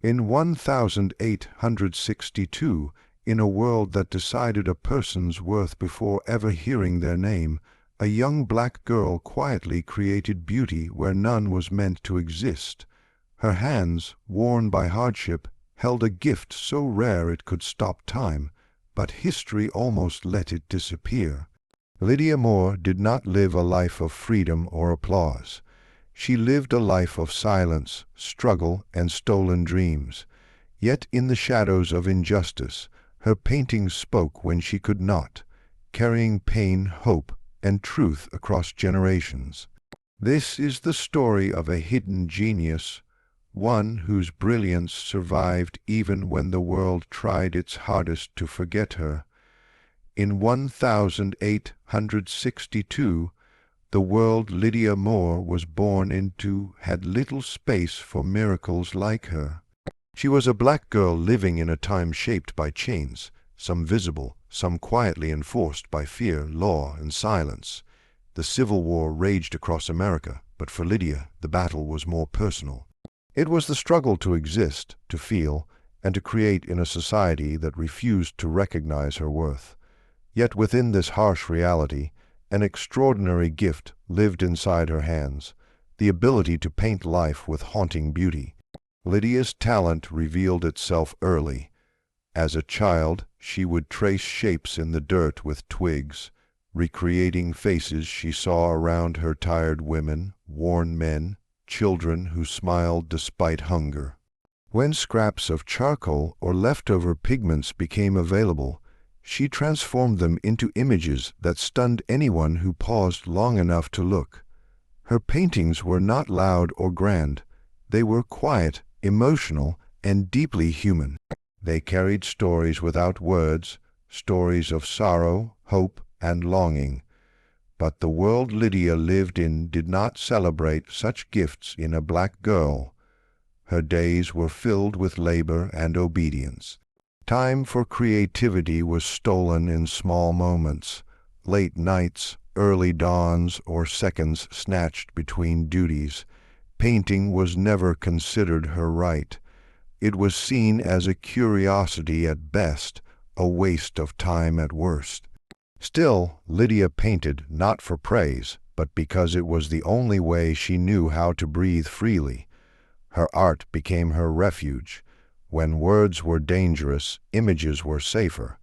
In 1862, in a world that decided a person's worth before ever hearing their name, a young black girl quietly created beauty where none was meant to exist. Her hands, worn by hardship, held a gift so rare it could stop time, but history almost let it disappear. Lydia Moore did not live a life of freedom or applause. She lived a life of silence, struggle, and stolen dreams. Yet in the shadows of injustice, her paintings spoke when she could not, carrying pain, hope, and truth across generations. This is the story of a hidden genius, one whose brilliance survived even when the world tried its hardest to forget her. In 1862, the world Lydia Moore was born into had little space for miracles like her. She was a black girl living in a time shaped by chains, some visible, some quietly enforced by fear, law, and silence. The Civil War raged across America, but for Lydia the battle was more personal. It was the struggle to exist, to feel, and to create in a society that refused to recognize her worth. Yet within this harsh reality, an extraordinary gift lived inside her hands, the ability to paint life with haunting beauty. Lydia's talent revealed itself early. As a child, she would trace shapes in the dirt with twigs, recreating faces she saw around her: tired women, worn men, children who smiled despite hunger. When scraps of charcoal or leftover pigments became available, she transformed them into images that stunned anyone who paused long enough to look. Her paintings were not loud or grand. They were quiet, emotional, and deeply human. They carried stories without words, stories of sorrow, hope, and longing. But the world Lydia lived in did not celebrate such gifts in a black girl. Her days were filled with labor and obedience. Time for creativity was stolen in small moments, late nights, early dawns, or seconds snatched between duties. Painting was never considered her right. It was seen as a curiosity at best, a waste of time at worst. Still, Lydia painted not for praise, but because it was the only way she knew how to breathe freely. Her art became her refuge. When words were dangerous, images were safer.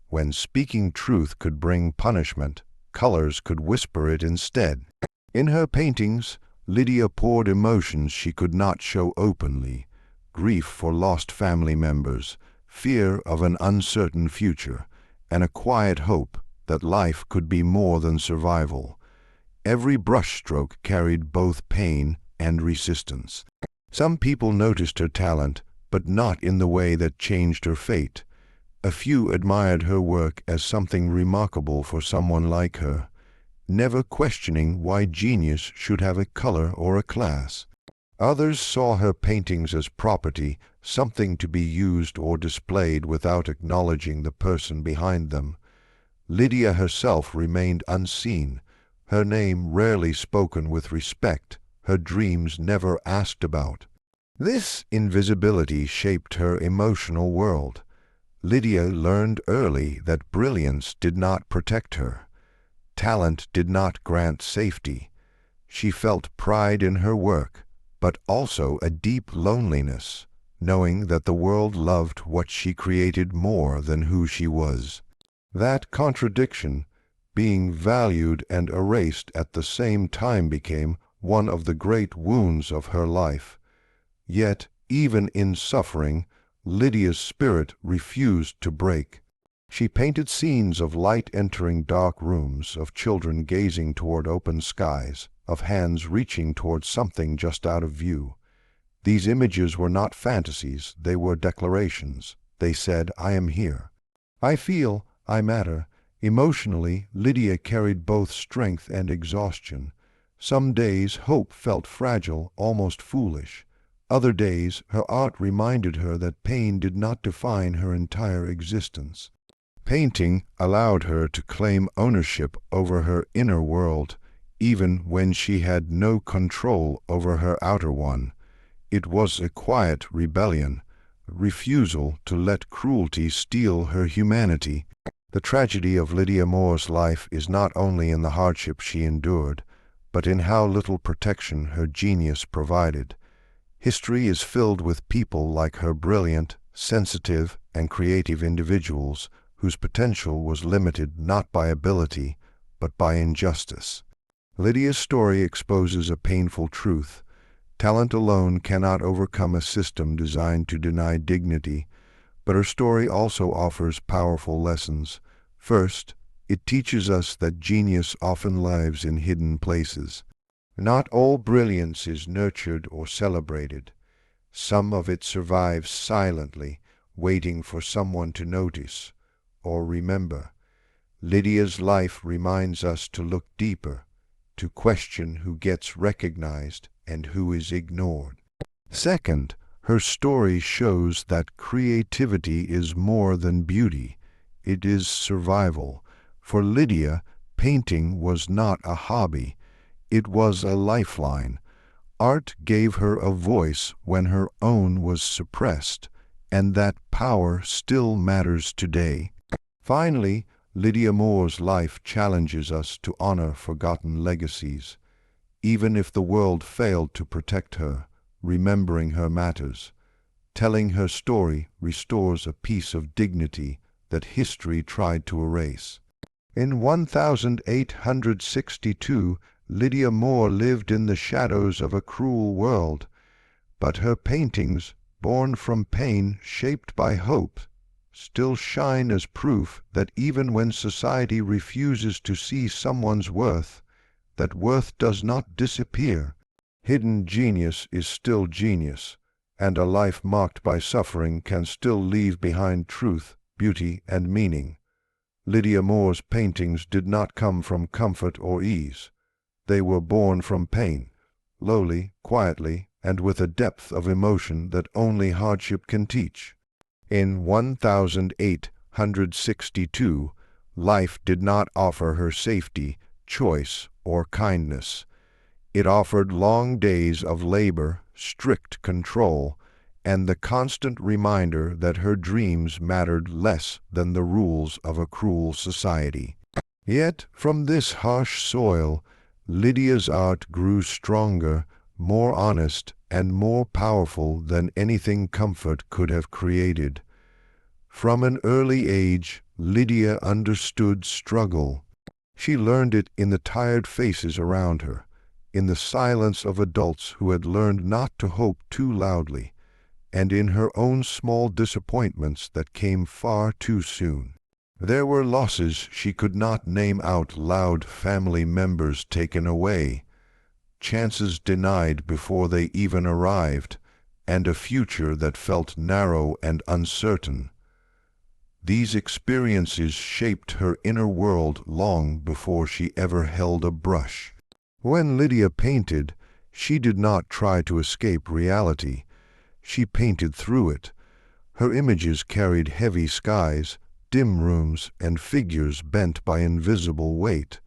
When speaking truth could bring punishment, colors could whisper it instead. In her paintings, Lydia poured emotions she could not show openly: grief for lost family members, fear of an uncertain future, and a quiet hope that life could be more than survival. Every brushstroke carried both pain and resistance. Some people noticed her talent, but not in the way that changed her fate. A few admired her work as something remarkable for someone like her, never questioning why genius should have a color or a class. Others saw her paintings as property, something to be used or displayed without acknowledging the person behind them. Lydia herself remained unseen, her name rarely spoken with respect, her dreams never asked about. This invisibility shaped her emotional world. Lydia learned early that brilliance did not protect her. Talent did not grant safety. She felt pride in her work, but also a deep loneliness, knowing that the world loved what she created more than who she was. That contradiction, being valued and erased at the same time, became one of the great wounds of her life. Yet, even in suffering, Lydia's spirit refused to break. She painted scenes of light entering dark rooms, of children gazing toward open skies, of hands reaching toward something just out of view. These images were not fantasies, they were declarations. They said, "I am here. I feel, I matter." Emotionally, Lydia carried both strength and exhaustion. Some days hope felt fragile, almost foolish. Other days, her art reminded her that pain did not define her entire existence. Painting allowed her to claim ownership over her inner world, even when she had no control over her outer one. It was a quiet rebellion, refusal to let cruelty steal her humanity. The tragedy of Lydia Moore's life is not only in the hardship she endured, but in how little protection her genius provided. History is filled with people like her, brilliant, sensitive, and creative individuals whose potential was limited not by ability, but by injustice. Lydia's story exposes a painful truth. Talent alone cannot overcome a system designed to deny dignity, but her story also offers powerful lessons. First, it teaches us that genius often lives in hidden places. Not all brilliance is nurtured or celebrated. Some of it survives silently, waiting for someone to notice or remember. Lydia's life reminds us to look deeper, to question who gets recognized and who is ignored. Second, her story shows that creativity is more than beauty. It is survival. For Lydia, painting was not a hobby. It was a lifeline. Art gave her a voice when her own was suppressed, and that power still matters today. Finally, Lydia Moore's life challenges us to honor forgotten legacies. Even if the world failed to protect her, remembering her matters. Telling her story restores a piece of dignity that history tried to erase. In 1862, Lydia Moore lived in the shadows of a cruel world, but her paintings, born from pain, shaped by hope, still shine as proof that even when society refuses to see someone's worth, that worth does not disappear. Hidden genius is still genius, and a life marked by suffering can still leave behind truth, beauty, and meaning. Lydia Moore's paintings did not come from comfort or ease. They were born from pain, lowly, quietly, and with a depth of emotion that only hardship can teach. In 1862, life did not offer her safety, choice, or kindness. It offered long days of labor, strict control, and the constant reminder that her dreams mattered less than the rules of a cruel society. Yet, from this harsh soil, Lydia's art grew stronger, more honest, and more powerful than anything comfort could have created. From an early age, Lydia understood struggle. She learned it in the tired faces around her, in the silence of adults who had learned not to hope too loudly, and in her own small disappointments that came far too soon. There were losses she could not name out loud, family members taken away, chances denied before they even arrived, and a future that felt narrow and uncertain. These experiences shaped her inner world long before she ever held a brush. When Lydia painted, she did not try to escape reality. She painted through it. Her images carried heavy skies, dim rooms, and figures bent by invisible weight.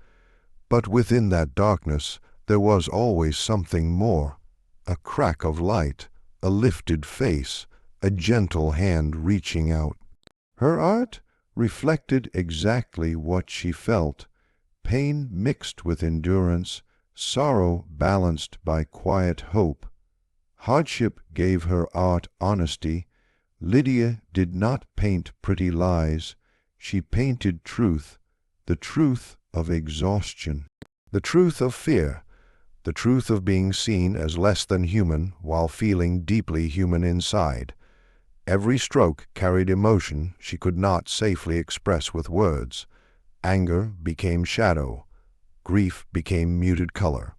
But within that darkness, there was always something more, a crack of light, a lifted face, a gentle hand reaching out. Her art reflected exactly what she felt, pain mixed with endurance, sorrow balanced by quiet hope. Hardship gave her art honesty. Lydia did not paint pretty lies. She painted truth, the truth of exhaustion, the truth of fear, the truth of being seen as less than human while feeling deeply human inside. Every stroke carried emotion she could not safely express with words. Anger became shadow. Grief became muted color.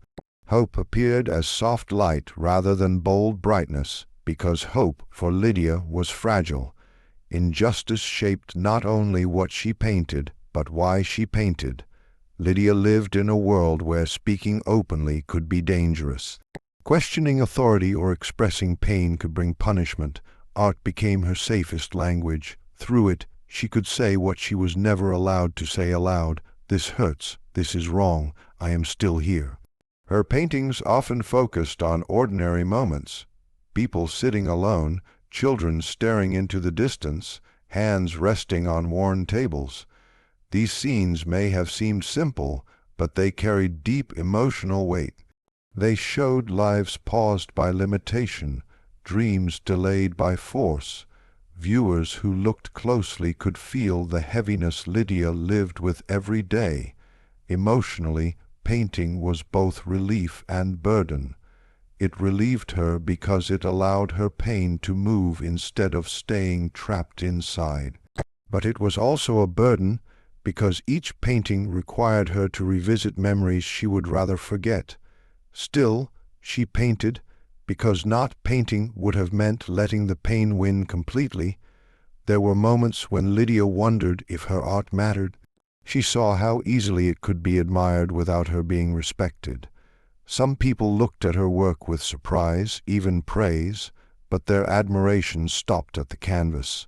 Hope appeared as soft light rather than bold brightness, because hope for Lydia was fragile. Injustice shaped not only what she painted, but why she painted. Lydia lived in a world where speaking openly could be dangerous. Questioning authority or expressing pain could bring punishment. Art became her safest language. Through it, she could say what she was never allowed to say aloud. This hurts. This is wrong. I am still here. Her paintings often focused on ordinary moments. People sitting alone, children staring into the distance, hands resting on worn tables. These scenes may have seemed simple, but they carried deep emotional weight. They showed lives paused by limitation, dreams delayed by force. Viewers who looked closely could feel the heaviness Lydia lived with every day. Emotionally, painting was both relief and burden. It relieved her because it allowed her pain to move instead of staying trapped inside. But it was also a burden because each painting required her to revisit memories she would rather forget. Still, she painted because not painting would have meant letting the pain win completely. There were moments when Lydia wondered if her art mattered. She saw how easily it could be admired without her being respected. Some people looked at her work with surprise, even praise, but their admiration stopped at the canvas.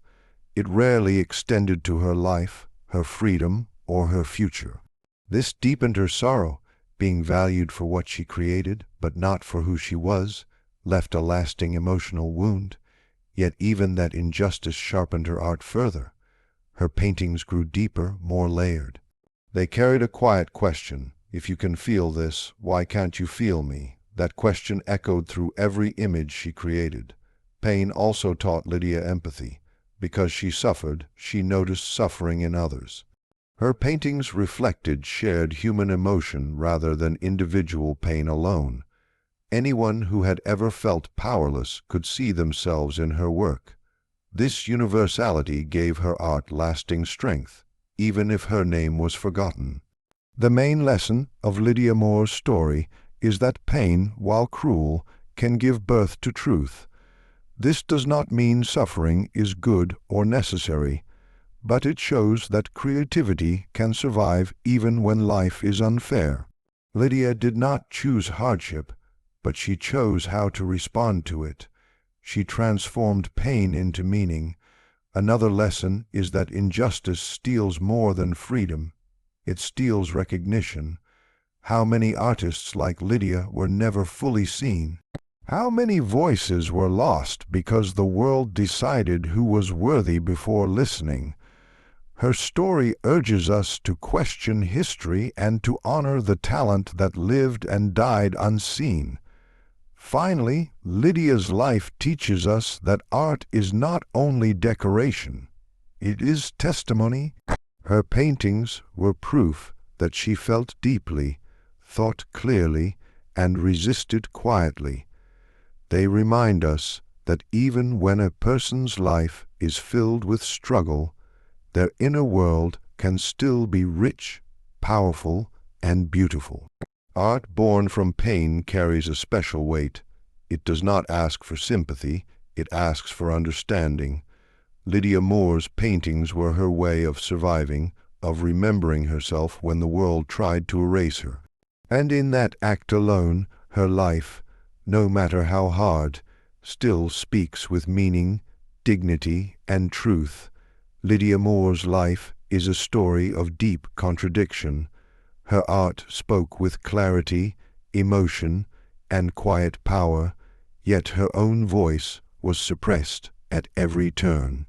It rarely extended to her life, her freedom, or her future. This deepened her sorrow. Being valued for what she created, but not for who she was, left a lasting emotional wound. Yet even that injustice sharpened her art further. Her paintings grew deeper, more layered. They carried a quiet question. If you can feel this, why can't you feel me? That question echoed through every image she created. Pain also taught Lydia empathy. Because she suffered, she noticed suffering in others. Her paintings reflected shared human emotion rather than individual pain alone. Anyone who had ever felt powerless could see themselves in her work. This universality gave her art lasting strength, even if her name was forgotten. The main lesson of Lydia Moore's story is that pain, while cruel, can give birth to truth. This does not mean suffering is good or necessary, but it shows that creativity can survive even when life is unfair. Lydia did not choose hardship, but she chose how to respond to it. She transformed pain into meaning. Another lesson is that injustice steals more than freedom. It steals recognition. How many artists like Lydia were never fully seen? How many voices were lost because the world decided who was worthy before listening? Her story urges us to question history and to honor the talent that lived and died unseen. Finally, Lydia's life teaches us that art is not only decoration, it is testimony. Her paintings were proof that she felt deeply, thought clearly, and resisted quietly. They remind us that even when a person's life is filled with struggle, their inner world can still be rich, powerful, and beautiful. Art born from pain carries a special weight. It does not ask for sympathy, it asks for understanding. Lydia Moore's paintings were her way of surviving, of remembering herself when the world tried to erase her. And in that act alone, her life, no matter how hard, still speaks with meaning, dignity, and truth. Lydia Moore's life is a story of deep contradiction. Her art spoke with clarity, emotion, and quiet power, yet her own voice was suppressed at every turn.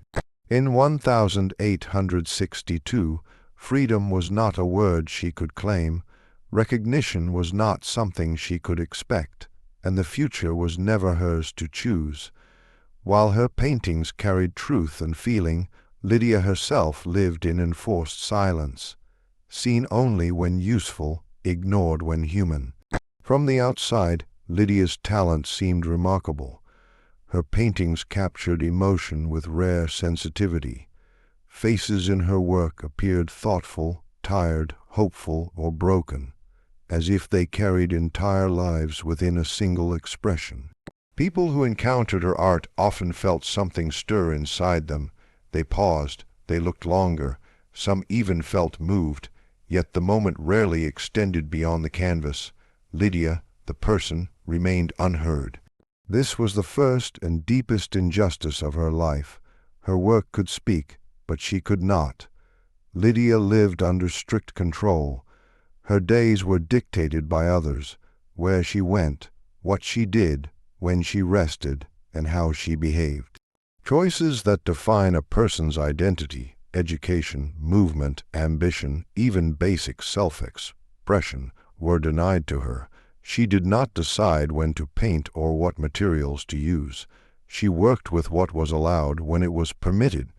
In 1862, freedom was not a word she could claim, recognition was not something she could expect, and the future was never hers to choose. While her paintings carried truth and feeling, Lydia herself lived in enforced silence, seen only when useful, ignored when human. From the outside, Lydia's talent seemed remarkable. Her paintings captured emotion with rare sensitivity. Faces in her work appeared thoughtful, tired, hopeful, or broken, as if they carried entire lives within a single expression. People who encountered her art often felt something stir inside them. They paused, they looked longer, some even felt moved, yet the moment rarely extended beyond the canvas. Lydia, the person, remained unheard. This was the first and deepest injustice of her life. Her work could speak, but she could not. Lydia lived under strict control. Her days were dictated by others, where she went, what she did, when she rested, and how she behaved. Choices that define a person's identity, education, movement, ambition, even basic self-expression, were denied to her. She did not decide when to paint or what materials to use. She worked with what was allowed when it was permitted.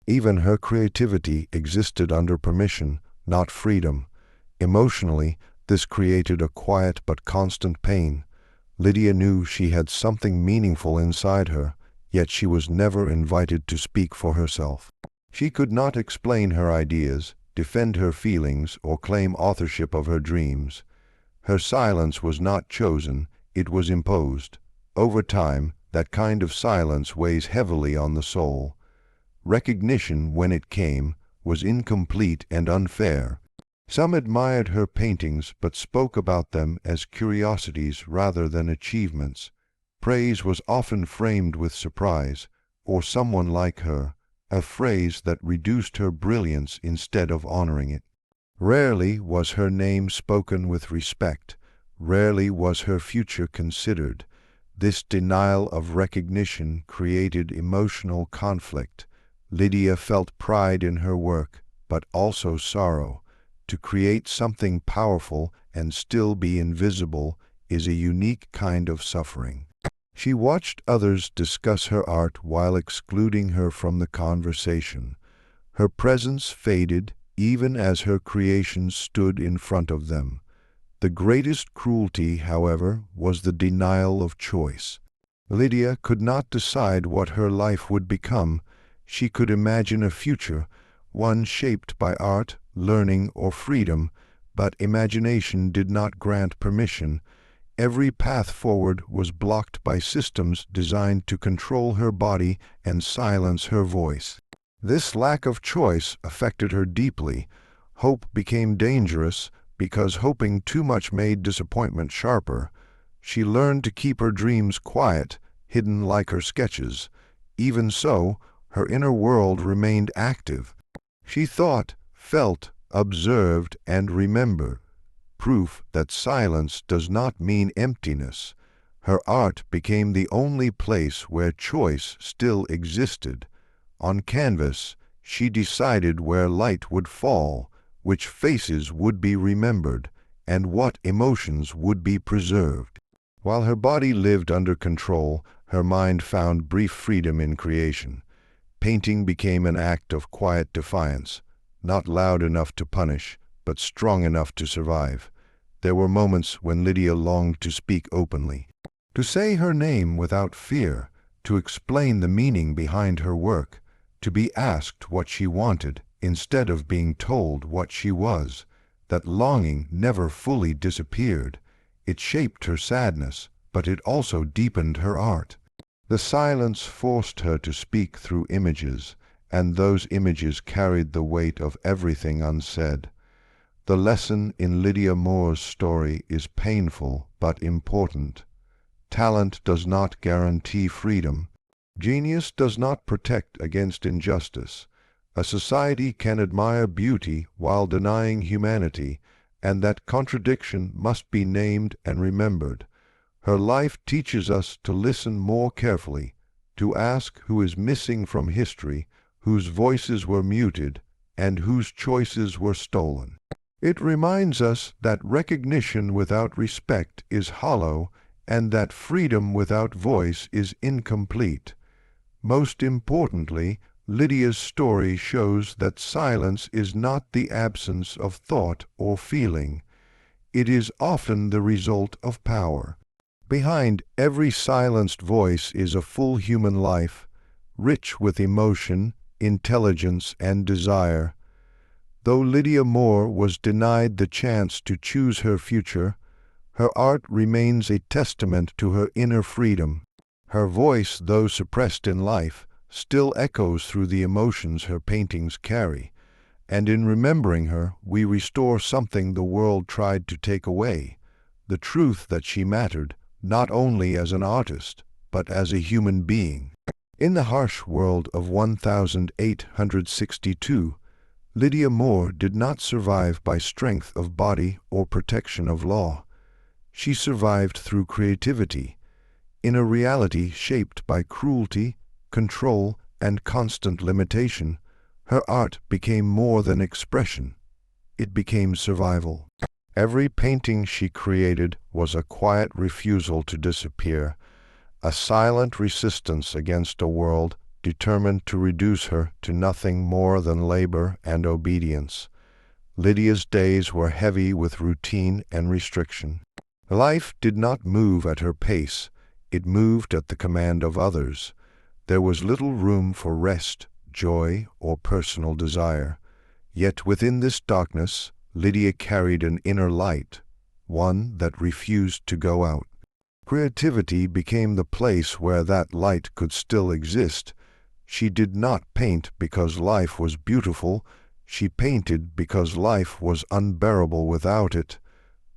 Even her creativity existed under permission, not freedom. Emotionally, this created a quiet but constant pain. Lydia knew she had something meaningful inside her, yet she was never invited to speak for herself. She could not explain her ideas, defend her feelings, or claim authorship of her dreams. Her silence was not chosen, it was imposed. Over time, that kind of silence weighs heavily on the soul. Recognition, when it came, was incomplete and unfair. Some admired her paintings but spoke about them as curiosities rather than achievements. Praise was often framed with surprise, or someone like her, a phrase that reduced her brilliance instead of honoring it. Rarely was her name spoken with respect. Rarely was her future considered. This denial of recognition created emotional conflict. Lydia felt pride in her work, but also sorrow. To create something powerful and still be invisible is a unique kind of suffering. She watched others discuss her art while excluding her from the conversation. Her presence faded even as her creations stood in front of them. The greatest cruelty, however, was the denial of choice. Lydia could not decide what her life would become. She could imagine a future, one shaped by art, learning, or freedom, but imagination did not grant permission. Every path forward was blocked by systems designed to control her body and silence her voice. This lack of choice affected her deeply. Hope became dangerous because hoping too much made disappointment sharper. She learned to keep her dreams quiet, hidden like her sketches. Even so, her inner world remained active. She thought, felt, observed, and remembered. Proof that silence does not mean emptiness. Her art became the only place where choice still existed. On canvas, she decided where light would fall, which faces would be remembered, and what emotions would be preserved. While her body lived under control, her mind found brief freedom in creation. Painting became an act of quiet defiance, not loud enough to punish, but strong enough to survive. There were moments when Lydia longed to speak openly, to say her name without fear, to explain the meaning behind her work, to be asked what she wanted instead of being told what she was. That longing never fully disappeared. It shaped her sadness, but it also deepened her art. The silence forced her to speak through images, and those images carried the weight of everything unsaid. The lesson in Lydia Moore's story is painful but important. Talent does not guarantee freedom. Genius does not protect against injustice. A society can admire beauty while denying humanity, and that contradiction must be named and remembered. Her life teaches us to listen more carefully, to ask who is missing from history, whose voices were muted, and whose choices were stolen. It reminds us that recognition without respect is hollow, and that freedom without voice is incomplete. Most importantly, Lydia's story shows that silence is not the absence of thought or feeling. It is often the result of power. Behind every silenced voice is a full human life, rich with emotion, intelligence, and desire. Though Lydia Moore was denied the chance to choose her future, her art remains a testament to her inner freedom. Her voice, though suppressed in life, still echoes through the emotions her paintings carry, and in remembering her we restore something the world tried to take away, the truth that she mattered, not only as an artist, but as a human being. In the harsh world of 1862, Lydia Moore did not survive by strength of body or protection of law. She survived through creativity. In a reality shaped by cruelty, control, and constant limitation, her art became more than expression. It became survival. Every painting she created was a quiet refusal to disappear, a silent resistance against a world determined to reduce her to nothing more than labor and obedience. Lydia's days were heavy with routine and restriction. Life did not move at her pace. It moved at the command of others. There was little room for rest, joy, or personal desire. Yet within this darkness, Lydia carried an inner light, one that refused to go out. Creativity became the place where that light could still exist. She did not paint because life was beautiful. She painted because life was unbearable without it.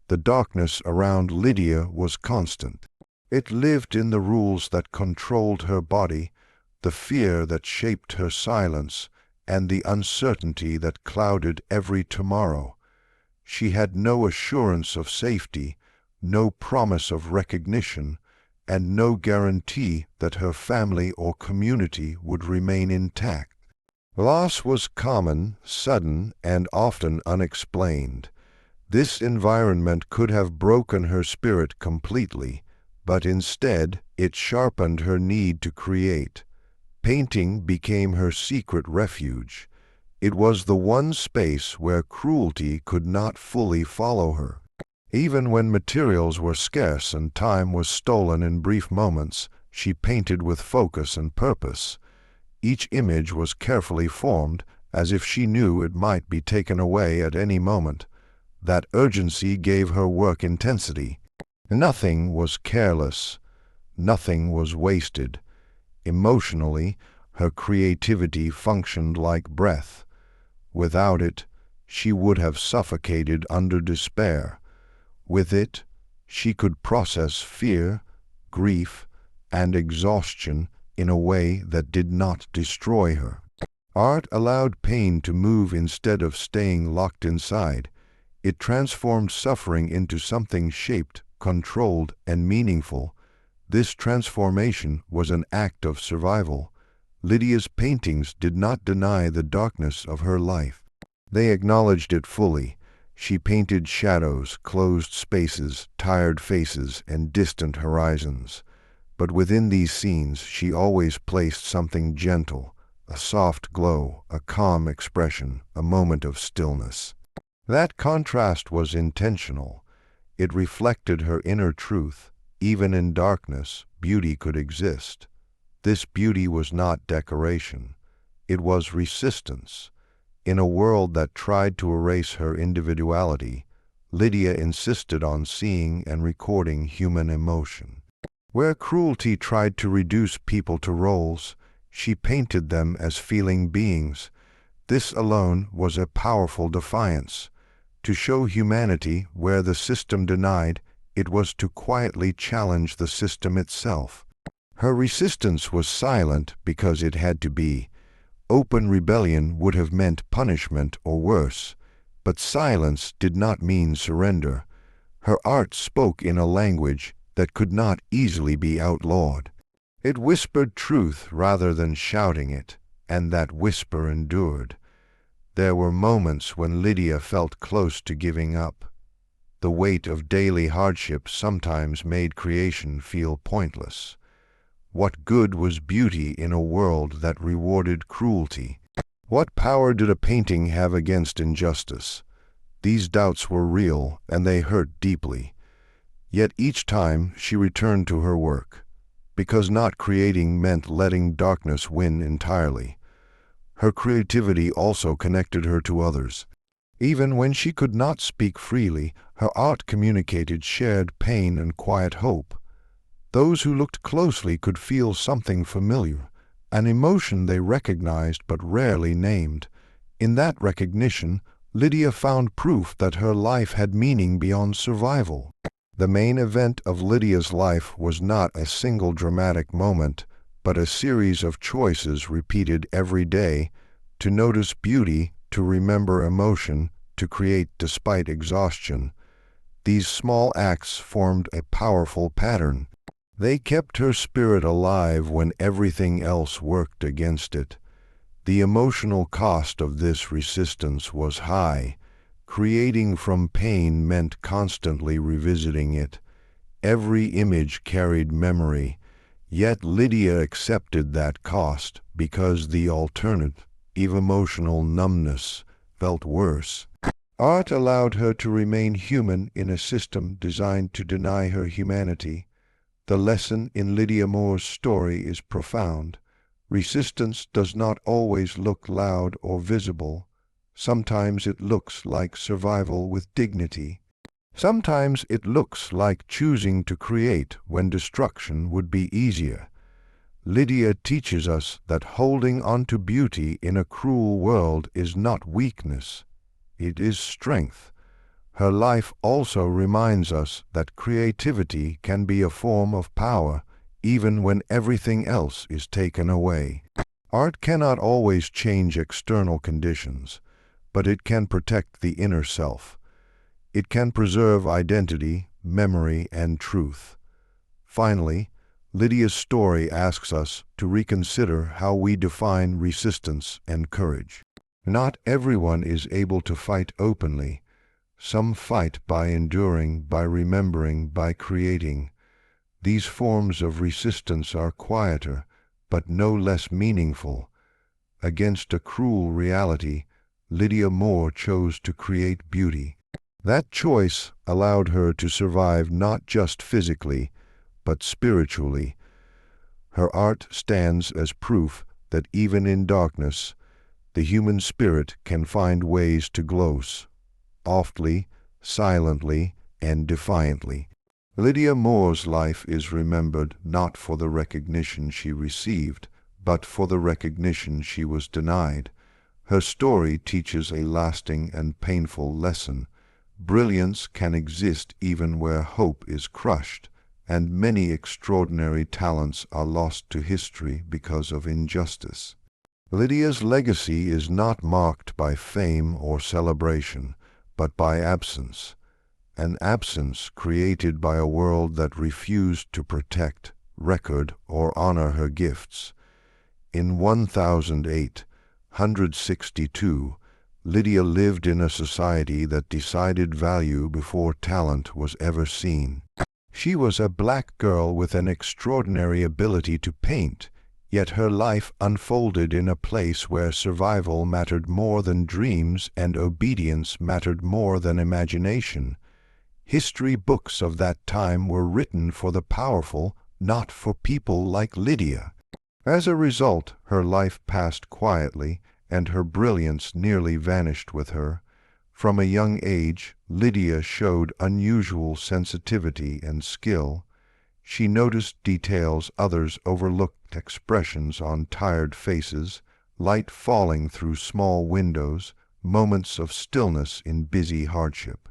The darkness around Lydia was constant. It lived in the rules that controlled her body, the fear that shaped her silence, and the uncertainty that clouded every tomorrow. She had no assurance of safety, no promise of recognition, and no guarantee that her family or community would remain intact. Loss was common, sudden, and often unexplained. This environment could have broken her spirit completely, but instead it sharpened her need to create. Painting became her secret refuge. It was the one space where cruelty could not fully follow her. Even when materials were scarce and time was stolen in brief moments, she painted with focus and purpose. Each image was carefully formed, as if she knew it might be taken away at any moment. That urgency gave her work intensity. Nothing was careless. Nothing was wasted. Emotionally, her creativity functioned like breath. Without it, she would have suffocated under despair. With it, she could process fear, grief, and exhaustion in a way that did not destroy her. Art allowed pain to move instead of staying locked inside. It transformed suffering into something shaped, controlled, and meaningful. This transformation was an act of survival. Lydia's paintings did not deny the darkness of her life. They acknowledged it fully. She painted shadows, closed spaces, tired faces, and distant horizons. But within these scenes she always placed something gentle, a soft glow, a calm expression, a moment of stillness. That contrast was intentional. It reflected her inner truth. Even in darkness, beauty could exist. This beauty was not decoration. It was resistance. In a world that tried to erase her individuality, Lydia insisted on seeing and recording human emotion. Where cruelty tried to reduce people to roles, she painted them as feeling beings. This alone was a powerful defiance. To show humanity where the system denied, it was to quietly challenge the system itself. Her resistance was silent because it had to be. Open rebellion would have meant punishment or worse, but silence did not mean surrender. Her art spoke in a language that could not easily be outlawed. It whispered truth rather than shouting it, and that whisper endured. There were moments when Lydia felt close to giving up. The weight of daily hardship sometimes made creation feel pointless. What good was beauty in a world that rewarded cruelty? What power did a painting have against injustice? These doubts were real, and they hurt deeply. Yet each time she returned to her work, because not creating meant letting darkness win entirely. Her creativity also connected her to others. Even when she could not speak freely, her art communicated shared pain and quiet hope. Those who looked closely could feel something familiar, an emotion they recognized but rarely named. In that recognition, Lydia found proof that her life had meaning beyond survival. The main event of Lydia's life was not a single dramatic moment, but a series of choices repeated every day: to notice beauty, to remember emotion, to create despite exhaustion. These small acts formed a powerful pattern. They kept her spirit alive when everything else worked against it. The emotional cost of this resistance was high. Creating from pain meant constantly revisiting it. Every image carried memory, yet Lydia accepted that cost because the alternative, emotional numbness, felt worse. Art allowed her to remain human in a system designed to deny her humanity. The lesson in Lydia Moore's story is profound. Resistance does not always look loud or visible. Sometimes it looks like survival with dignity. Sometimes it looks like choosing to create when destruction would be easier. Lydia teaches us that holding on to beauty in a cruel world is not weakness. It is strength. Her life also reminds us that creativity can be a form of power, even when everything else is taken away. Art cannot always change external conditions, but it can protect the inner self. It can preserve identity, memory, and truth. Finally, Lydia's story asks us to reconsider how we define resistance and courage. Not everyone is able to fight openly. Some fight by enduring, by remembering, by creating. These forms of resistance are quieter, but no less meaningful. Against a cruel reality, Lydia Moore chose to create beauty. That choice allowed her to survive not just physically, but spiritually. Her art stands as proof that even in darkness, the human spirit can find ways to glow, softly, silently, and defiantly. Lydia Moore's life is remembered not for the recognition she received, but for the recognition she was denied. Her story teaches a lasting and painful lesson. Brilliance can exist even where hope is crushed, and many extraordinary talents are lost to history because of injustice. Lydia's legacy is not marked by fame or celebration, but by absence, an absence created by a world that refused to protect, record, or honor her gifts. In 1862, Lydia lived in a society that decided value before talent was ever seen. She was a black girl with an extraordinary ability to paint, yet her life unfolded in a place where survival mattered more than dreams and obedience mattered more than imagination. History books of that time were written for the powerful, not for people like Lydia. As a result, her life passed quietly, and her brilliance nearly vanished with her. From a young age, Lydia showed unusual sensitivity and skill. She noticed details others overlooked, expressions on tired faces, light falling through small windows, moments of stillness in busy hardship.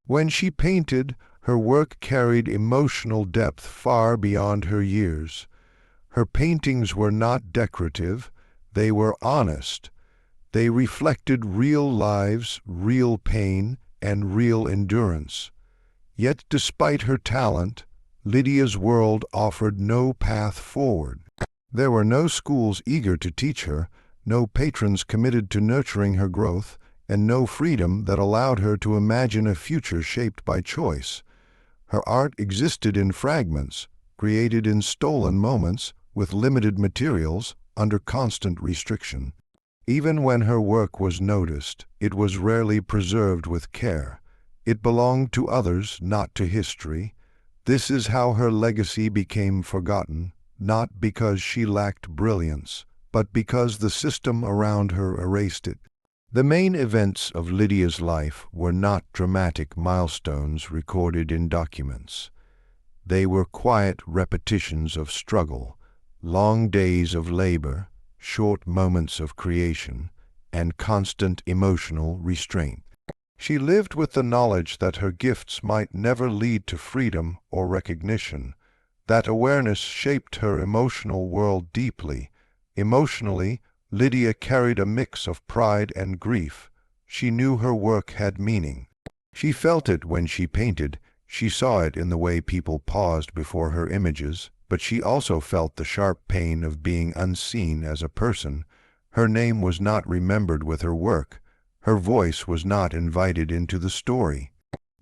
When she painted, her work carried emotional depth far beyond her years. Her paintings were not decorative, they were honest. They reflected real lives, real pain, and real endurance. Yet despite her talent, Lydia's world offered no path forward. There were no schools eager to teach her, no patrons committed to nurturing her growth, and no freedom that allowed her to imagine a future shaped by choice. Her art existed in fragments, created in stolen moments, with limited materials, under constant restriction. Even when her work was noticed, it was rarely preserved with care. It belonged to others, not to history. This is how her legacy became forgotten, not because she lacked brilliance, but because the system around her erased it. The main events of Lydia's life were not dramatic milestones recorded in documents. They were quiet repetitions of struggle, long days of labor, short moments of creation, and constant emotional restraint. She lived with the knowledge that her gifts might never lead to freedom or recognition. That awareness shaped her emotional world deeply. Emotionally, Lydia carried a mix of pride and grief. She knew her work had meaning. She felt it when she painted. She saw it in the way people paused before her images, but she also felt the sharp pain of being unseen as a person. Her name was not remembered with her work. Her voice was not invited into the story.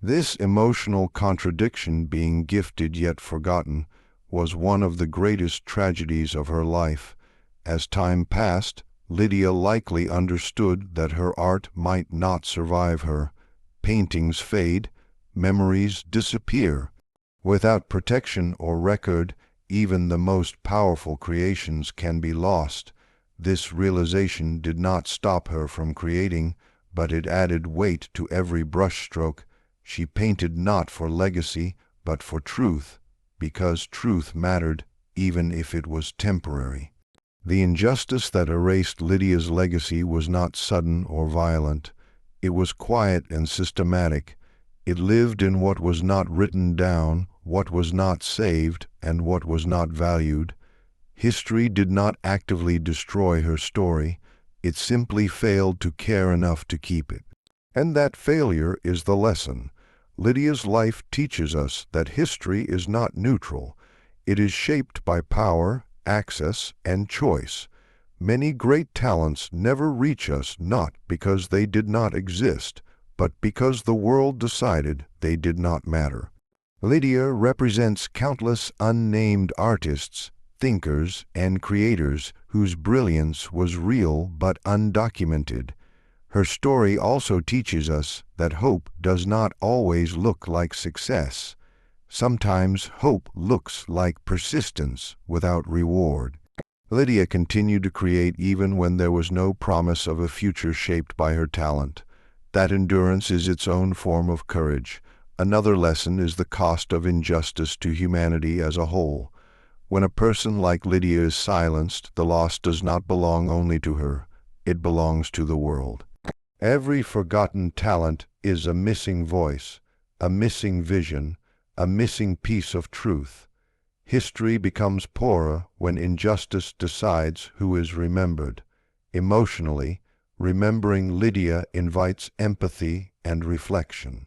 This emotional contradiction, being gifted yet forgotten, was one of the greatest tragedies of her life. As time passed, Lydia likely understood that her art might not survive her. Paintings fade, memories disappear. Without protection or record, even the most powerful creations can be lost. This realization did not stop her from creating, but it added weight to every brushstroke. She painted not for legacy, but for truth, because truth mattered, even if it was temporary. The injustice that erased Lydia's legacy was not sudden or violent. It was quiet and systematic. It lived in what was not written down, what was not saved, and what was not valued. History did not actively destroy her story. It simply failed to care enough to keep it. And that failure is the lesson. Lydia's life teaches us that history is not neutral. It is shaped by power, access, and choice. Many great talents never reach us not because they did not exist, but because the world decided they did not matter. Lydia represents countless unnamed artists, thinkers, and creators whose brilliance was real but undocumented. Her story also teaches us that hope does not always look like success. Sometimes hope looks like persistence without reward. Lydia continued to create even when there was no promise of a future shaped by her talent. That endurance is its own form of courage. Another lesson is the cost of injustice to humanity as a whole. When a person like Lydia is silenced, the loss does not belong only to her. It belongs to the world. Every forgotten talent is a missing voice, a missing vision, a missing piece of truth. History becomes poorer when injustice decides who is remembered. Emotionally, remembering Lydia invites empathy and reflection.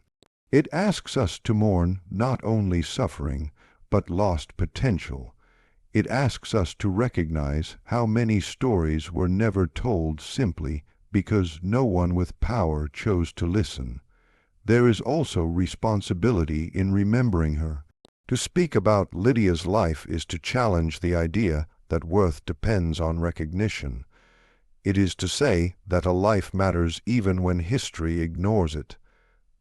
It asks us to mourn not only suffering, but lost potential. It asks us to recognize how many stories were never told simply because no one with power chose to listen. There is also responsibility in remembering her. To speak about Lydia's life is to challenge the idea that worth depends on recognition. It is to say that a life matters even when history ignores it.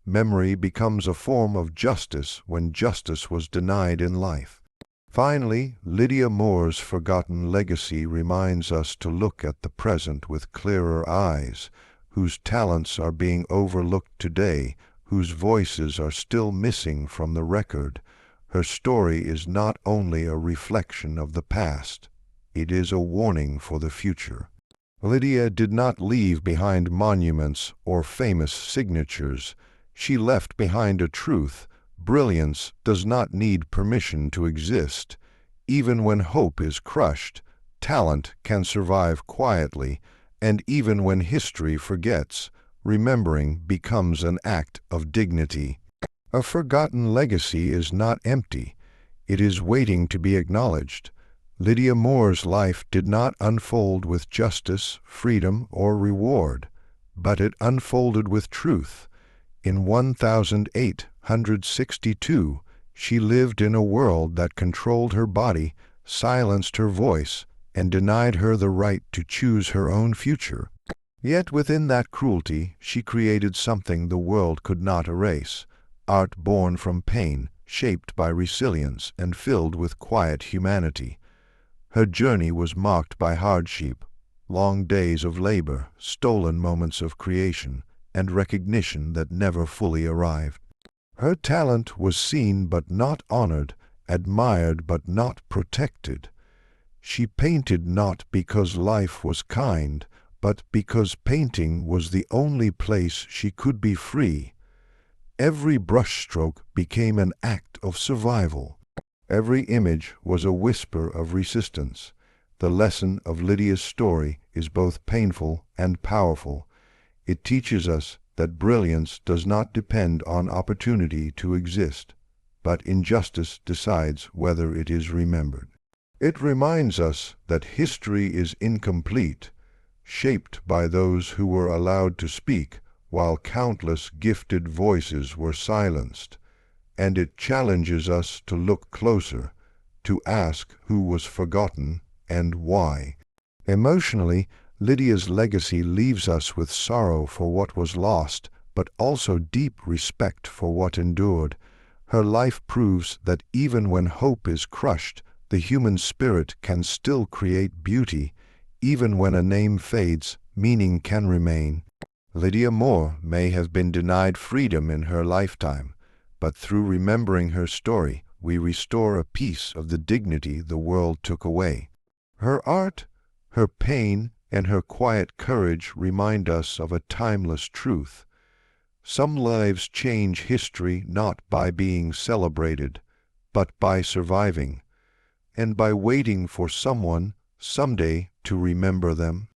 Memory becomes a form of justice when justice was denied in life. Finally, Lydia Moore's forgotten legacy reminds us to look at the present with clearer eyes, whose talents are being overlooked today, whose voices are still missing from the record. Her story is not only a reflection of the past, it is a warning for the future. Lydia did not leave behind monuments or famous signatures. She left behind a truth. Brilliance does not need permission to exist. Even when hope is crushed, talent can survive quietly, and even when history forgets, remembering becomes an act of dignity. A forgotten legacy is not empty. It is waiting to be acknowledged. Lydia Moore's life did not unfold with justice, freedom, or reward, but it unfolded with truth. In 1862, she lived in a world that controlled her body, silenced her voice, and denied her the right to choose her own future. Yet within that cruelty, she created something the world could not erase, art born from pain, shaped by resilience, and filled with quiet humanity. Her journey was marked by hardship, long days of labor, stolen moments of creation, and recognition that never fully arrived. Her talent was seen but not honored, admired but not protected. She painted not because life was kind, but because painting was the only place she could be free. Every brushstroke became an act of survival. Every image was a whisper of resistance. The lesson of Lydia's story is both painful and powerful. It teaches us that brilliance does not depend on opportunity to exist, but injustice decides whether it is remembered. It reminds us that history is incomplete, shaped by those who were allowed to speak while countless gifted voices were silenced, and it challenges us to look closer, to ask who was forgotten and why. Emotionally, Lydia's legacy leaves us with sorrow for what was lost, but also deep respect for what endured. Her life proves that even when hope is crushed, the human spirit can still create beauty. Even when a name fades, meaning can remain. Lydia Moore may have been denied freedom in her lifetime, but through remembering her story, we restore a piece of the dignity the world took away. Her art, her pain, and her quiet courage remind us of a timeless truth. Some lives change history not by being celebrated, but by surviving, and by waiting for someone someday to remember them.